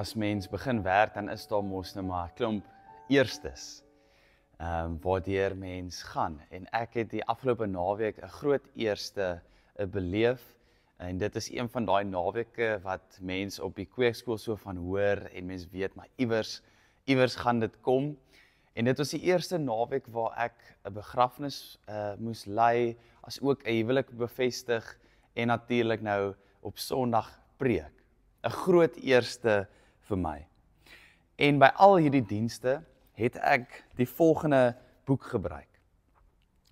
as mens begin werk, dan is daar mos nou maar 'n klomp eerstes waardeur mens gaan. En ek het die afgelope naweek 'n groot eerste beleef. En dit is een van daai naweke wat mens op die kweekskool so van hoor en mens weet maar iewers gaan dit kom. En dit was die eerste naweek waar ek 'n begrafnis moes lei, as ook 'n huwelik bevestig en natuurlik nou op Sondag preek. 'n Groot eerste vir my. En by al hierdie dienste het ek die volgende boek gebruik.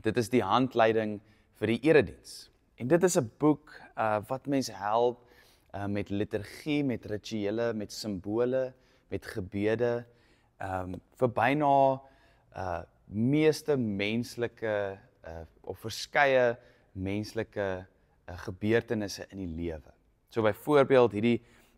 Dit is die handleiding vir die erediens. En dit is 'n boek wat mense help met liturgie, met rituele, met simbole, met gebede, vir byna meeste menslike of verskeie menslike gebeurtenisse in die lewe. So byvoorbeeld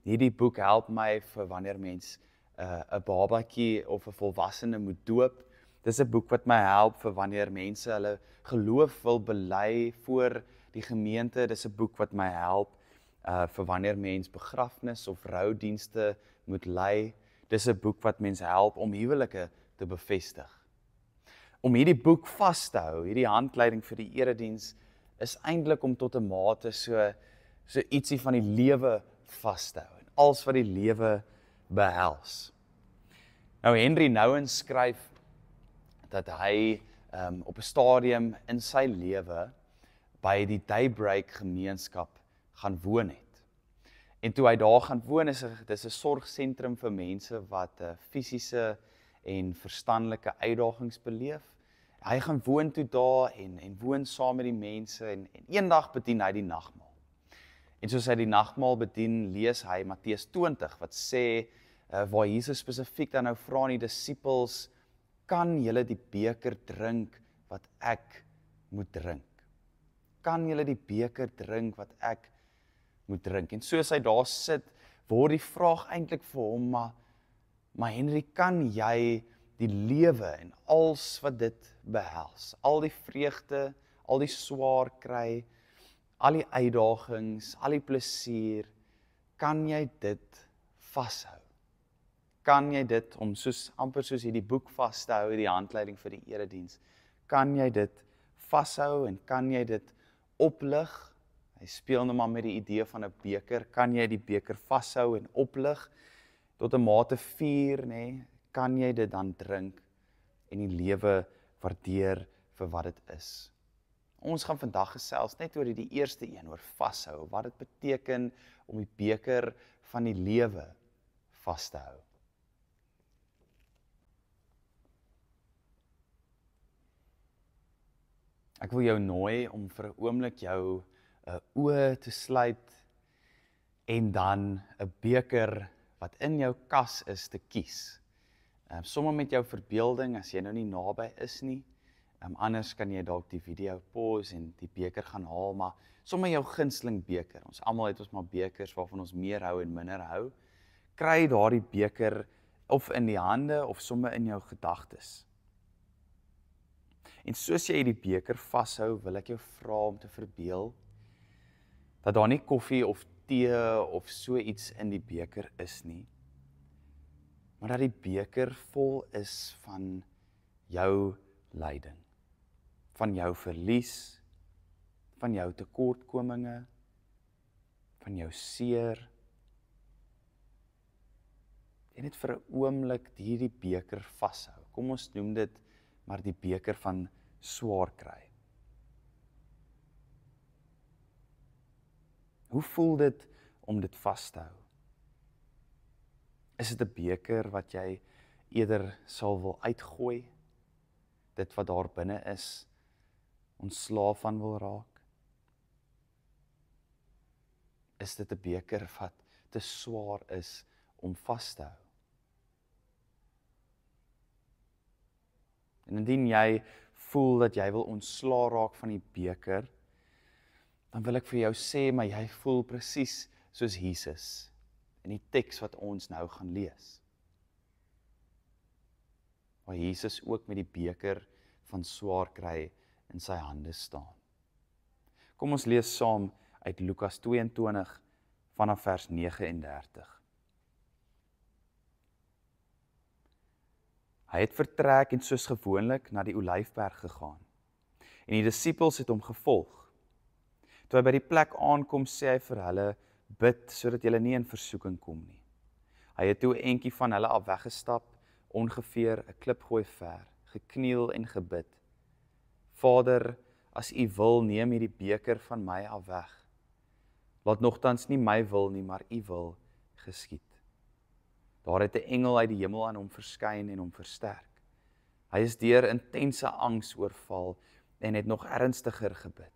hierdie boek help my vir wanneer mens 'n babatjie of 'n volwassene moet doop. Dis 'n boek wat my help vir wanneer mense hulle geloof wil bely voor die gemeente. Dis 'n boek wat my help vir wanneer mens begrafnis of roudienste moet lei. Dis 'n boek wat mense help om huwelike te bevestig. Om hierdie boek vas te hou, hierdie handleiding vir die erediens, is eintlik om tot 'n mate so ietsie van die lewe vas te hou en alles wat die lewe behels. Nou Henry Nouwen skryf dat hy op 'n stadium in sy lewe by die Daybreak gemeenskap gaan woon het. En toe hy daar gaan woon, dis 'n sorgsentrum vir mense wat fisiese en verstandelike uitdagings beleef. Hy gaan woon toe daar en woon saam met die mense en eendag bedien hy die nagmaal. En soos hy die nagmaal bedien, lees hy Matteus 20 wat sê waar Jesus spesifiek dan nou vra aan die disippels, kan julle die beker drink wat ek moet drink? Kan julle die beker drink wat ek moet drink? En soos hy daar sit, word die vraag eintlik vir hom, maar Henry, kan jy die lewe en alles wat dit behels, al die vreugde, al die swaar kry, al die uitdagings, al die plesier, kan jy dit vashou? Kan jy dit, om amper soos hierdie boek vas te hou, die handleiding vir die erediens, kan jy dit vashou en kan jy dit oplig? Hy speel nou maar met die idee van 'n beker. Kan jy die beker vashou en oplig tot 'n mate vier, nê? Kan jy dit dan drink en die lewe waardeer vir wat dit is? Ons gaan vandag gesels net oor die eerste een, oor vashou, wat dit beteken om die beker van die lewe vas te hou. Ek wil jou nooi om vir 'n oomblik jou oë te sluit en dan 'n beker wat in jou kas is te kies. Somme met jou verbeelding as jy nou nie naby is nie. Anders kan jy dalk die video pause en die beker gaan haal, maar somme jou gunsteling beker. Ons almal het ons maar bekers waarvan ons meer hou en minder hou. Kry daardie beker of in die hande of somme in jou gedagtes. En soos jy die beker vashou, wil ek jou vra om te verbeel dat daar nie koffie of tee of so iets in die beker is nie, maar dat die beker vol is van jou lyding, van jou verlies, van jou tekortkominge, van jou seer. En net vir 'n oomblik hierdie beker vashou. Kom ons noem dit maar die beker van swaar kry. Hoe voel dit om dit vas te hou? Is dit 'n beker wat jy eerder sal wil uitgooi? Dit wat daar binne is, ontslaaf van wil raak? Is dit 'n beker wat te swaar is om vas te hou? En indien jy voel dat jy wil ontslaa raak van die beker, dan wil ek vir jou sê, maar jy voel presies soos Jesus in die teks wat ons nou gaan lees. Waar Jesus ook met die beker van swaar kry in sy hande staan. Kom ons lees saam uit Lukas 22 vanaf vers 39. Hy het vertrek en soos gewoonlik na die Olyfberg gegaan. En die disippels het hom gevolg. Toe hy by die plek aankom, sê hy vir hulle, bid sodat julle nie in versoeking kom nie. Hy het toe 'n entjie van hulle af weggestap, ongeveer 'n klipgooi ver, gekniel en gebid. Vader, as U wil, neem hierdie beker van my af weg. Laat nogtans nie my wil nie, maar U wil geskied. Daar het 'n engel uit die hemel aan hom verskyn en hom versterk. Hy is deur intense angs oorval en het nog ernstiger gebid.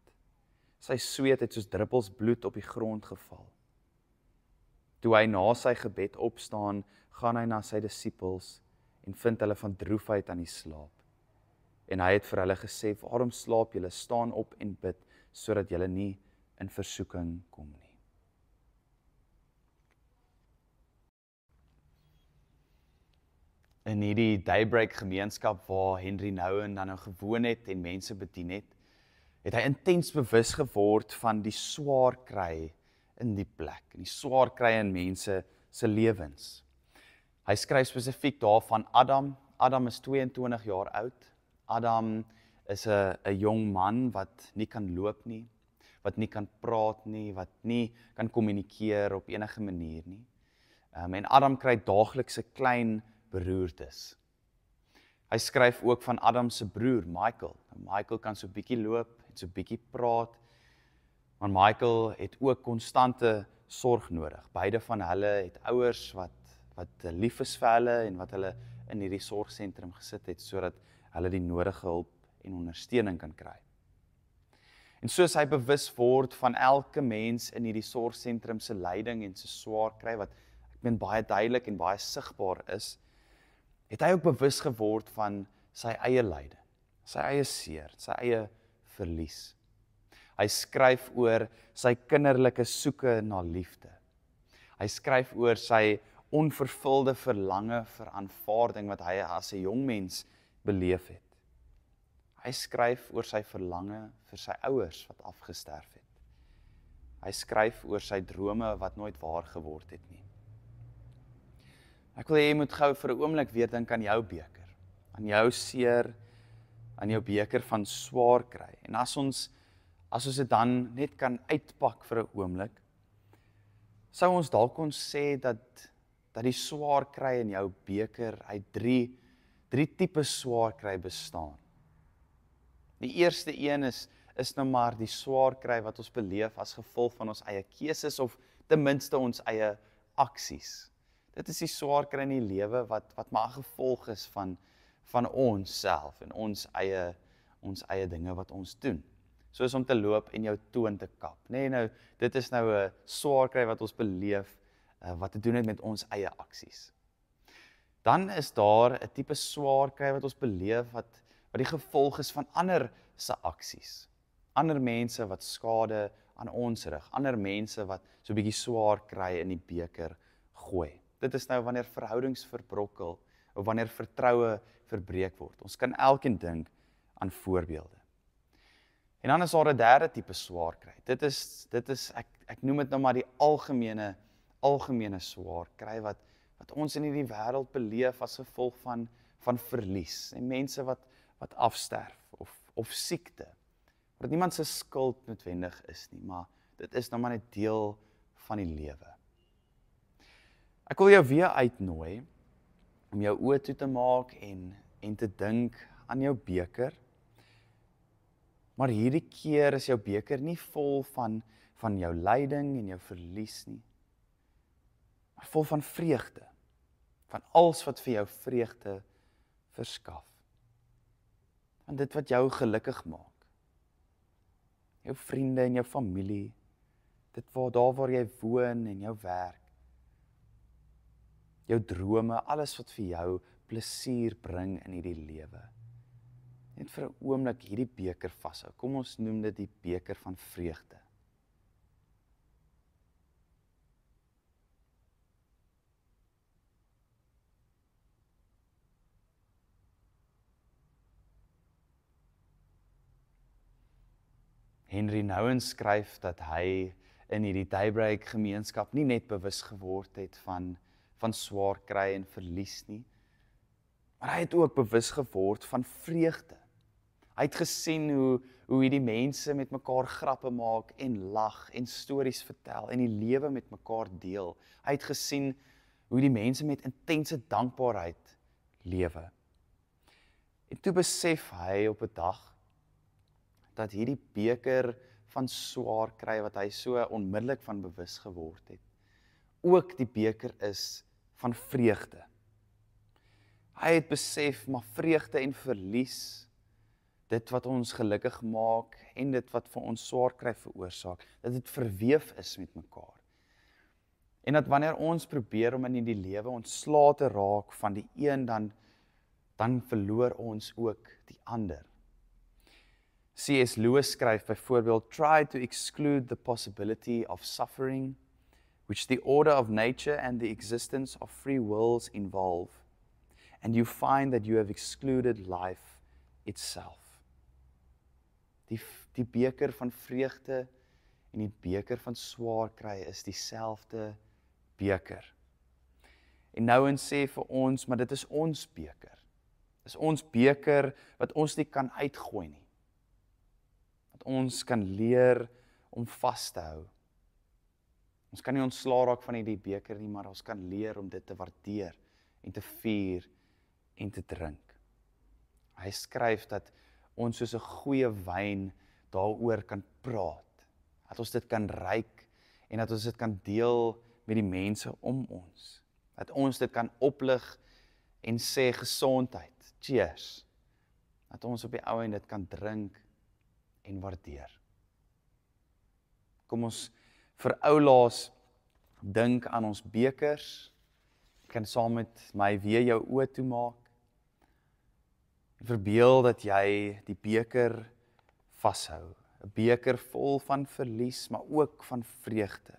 Sy sweet het soos druppels bloed op die grond geval. Toe hy na sy gebed opstaan, gaan hy na sy disippels en vind hulle van droefheid aan die slaap. En hy het vir hulle gesê, waarom slaap julle, staan op en bid, sodat julle nie in versoeking kom nie. In hierdie Daybreak gemeenskap waar Henry Nouwen dan nou gewoon het en mense bedien het hy intens bewus geword van die swaar kry in die plek, en die swaar kry in mense se lewens. Hy skryf spesifiek daarvan Adam. Adam is 22 jaar oud. Adam is 'n jong man wat nie kan loop nie, wat nie kan praat nie, wat nie kan kommunikeer op enige manier nie. En Adam kry daaglikse klein beroertes. Hy skryf ook van Adam se broer, Michael. Michael kan so bietjie loop en so bietjie praat, maar Michael het ook konstante sorg nodig. Beide van hulle het ouers wat lief is vir hulle en wat hulle in hierdie sorgsentrum gesit het, sodat hulle die nodige hulp en ondersteuning kan kry. En soos hy bewus word van elke mens in hierdie sorgsentrum se lyding en se swaar kry, wat ek meen baie duidelik en baie sigbaar is, het hy ook bewus geword van sy eie lyding, sy eie seer, sy eie verlies. Hy skryf oor sy kinderlike soeke na liefde. Hy skryf oor sy onvervulde verlange vir aanvaarding wat hy as 'n jong mens beleef het. Hy skryf oor sy verlange vir sy ouers wat afgesterf het. Hy skryf oor sy drome wat nooit waar geword het nie. Ek wil hê jy moet gou vir 'n oomblik weer dink aan jou beker, aan jou seer, aan jou beker van swaar kry. En as ons dit dan net kan uitpak vir 'n oomblik, sou ons dalk kon sê dat die swaar kry in jou beker uit drie tipe swaar kry bestaan. Die eerste een is nou maar die swaar kry wat ons beleef as gevolg van ons eie keuses of ten minste ons eie aksies. Dit is die swaar kry in die lewe wat maar 'n gevolg is van ons self en ons eie dinge wat ons doen. Soos om te loop en jou toon te kap. Nee, nou, dit is nou 'n swaar kry wat ons beleef, wat te doen het met ons eie aksies. Dan is daar 'n tipe swaar kry wat ons beleef wat die gevolg is van ander se aksies. Ander mense wat skade aan ons rig, ander mense wat so 'n bietjie swaar kry in die beker gooi. Dit is nou wanneer verhoudings verbrokkel of wanneer vertroue verbreek word. Ons kan elkeen dink aan voorbeelde. En dan is daar 'n derde tipe swaar kry. Dit is ek noem dit nou maar die algemene swaar kry wat ons in hierdie wêreld beleef as gevolg van verlies en mense wat afsterf of siekte. Wat niemand se skuld noodwendig is nie, maar dit is nou maar net deel van die lewe. Ek wil jou weer uitnooi om jou oë toe te maak en te dink aan jou beker. Maar hierdie keer is jou beker nie vol van jou lyding en jou verlies nie, maar vol van vreugde, van alles wat vir jou vreugde verskaf. Van dit wat jou gelukkig maak. Jou vriende en jou familie, daar waar jy woon en jou werk. Jou drome, alles wat vir jou plesier bring in hierdie lewe. Net vir 'n oomblik hierdie beker vashou. Kom ons noem dit die beker van vreugde. Henry Nouwen skryf dat hy in hierdie Daybreak gemeenskap nie net bewus geword het van swaar kry en verlies nie, Maar hy het ook bewus geword van vreugde. Hy het gesien hoe hierdie mense met mekaar grappe maak en lag en stories vertel en die lewe met mekaar deel. Hy het gesien hoe die mense met intense dankbaarheid lewe. En toe besef hy op 'n dag dat hierdie beker van swaar kry wat hy so onmiddellik van bewus geword het, ook die beker is van vreugde. Hy het besef, maar vreugde en verlies, dit wat ons gelukkig maak en dit wat vir ons swaar kry veroorsaak, dat dit verweef is met mekaar. En dat wanneer ons probeer om in die lewe ontslae te raak van die een, dan verloor ons ook die ander. C.S. Lewis skryf byvoorbeeld, try to exclude the possibility of suffering, which the order of nature and the existence of free wills involve, and you find that you have excluded life itself. Die beker van vreugde en die beker van swaar kry is dieselfde beker. En nou en sê vir ons, maar dit is ons beker. Dit is ons beker wat ons nie kan uitgooi nie. Wat ons kan leer om vas te hou. Ons kan nie ontslaa raak van hierdie beker nie, maar ons kan leer om dit te waardeer en te vier en te drink. Hy skryf dat ons soos 'n goeie wyn daaroor kan praat, dat ons dit kan ruik en dat ons dit kan deel met die mense om ons, dat ons dit kan oplig en sê gesondheid, cheers, dat ons op die ou en dit kan drink en waardeer. Kom ons vir oulaas dink aan ons bekers, jy kan saam met my weer jou oë toemaak, en verbeel dat jy die beker vashou, 'n beker vol van verlies, maar ook van vreugde,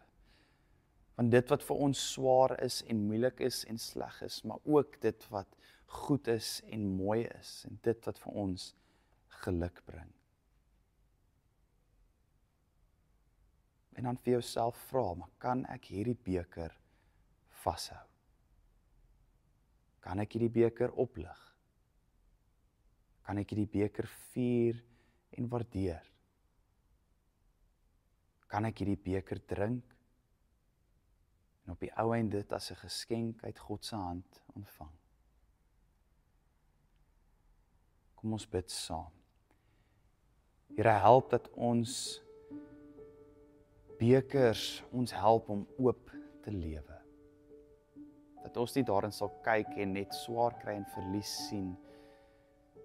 van dit wat vir ons swaar is en moeilik is en sleg is, maar ook dit wat goed is en mooi is, en dit wat vir ons geluk bring. En dan vir jouself vra, maar kan ek hierdie beker vashou? Kan ek hierdie beker oplig? Kan ek hierdie beker vier en waardeer? Kan ek hierdie beker drink en op die ou end dit as 'n geskenk uit God se hand ontvang? Kom ons bid saam. Here, help dat ons bekers ons help om oop te lewe. Dat ons nie daarin sal kyk en net swaar kry en verlies sien,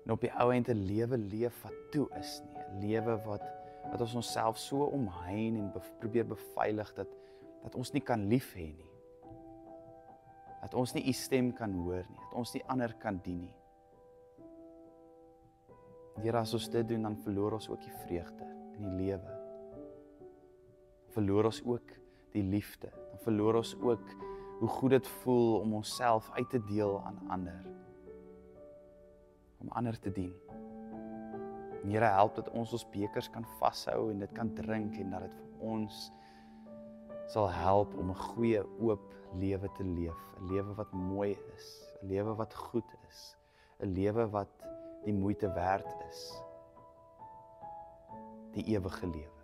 en op die ou end 'n lewe leef wat toe is nie, 'n lewe wat ons onsself so omhein en probeer beveilig dat ons nie kan lief hê nie. Dat ons nie u stem kan hoor nie, dat ons nie ander kan dien nie. Here, as ons dit doen, dan verloor ons ook die vreugde in die lewe. Verloor ons ook die liefde, dan verloor ons ook hoe goed dit voel om onsself uit te deel aan ander. Om ander te dien. En Here, help dat ons bekers kan vashou en dit kan drink en dat dit vir ons sal help om 'n goeie, oop lewe te leef. 'n Lewe wat mooi is, 'n lewe wat goed is, 'n lewe wat die moeite werd is. Die ewige lewe.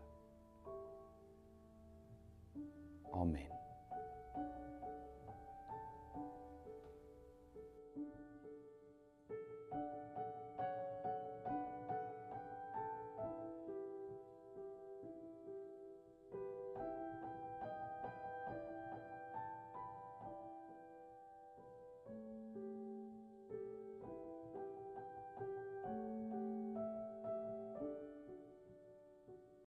Amen.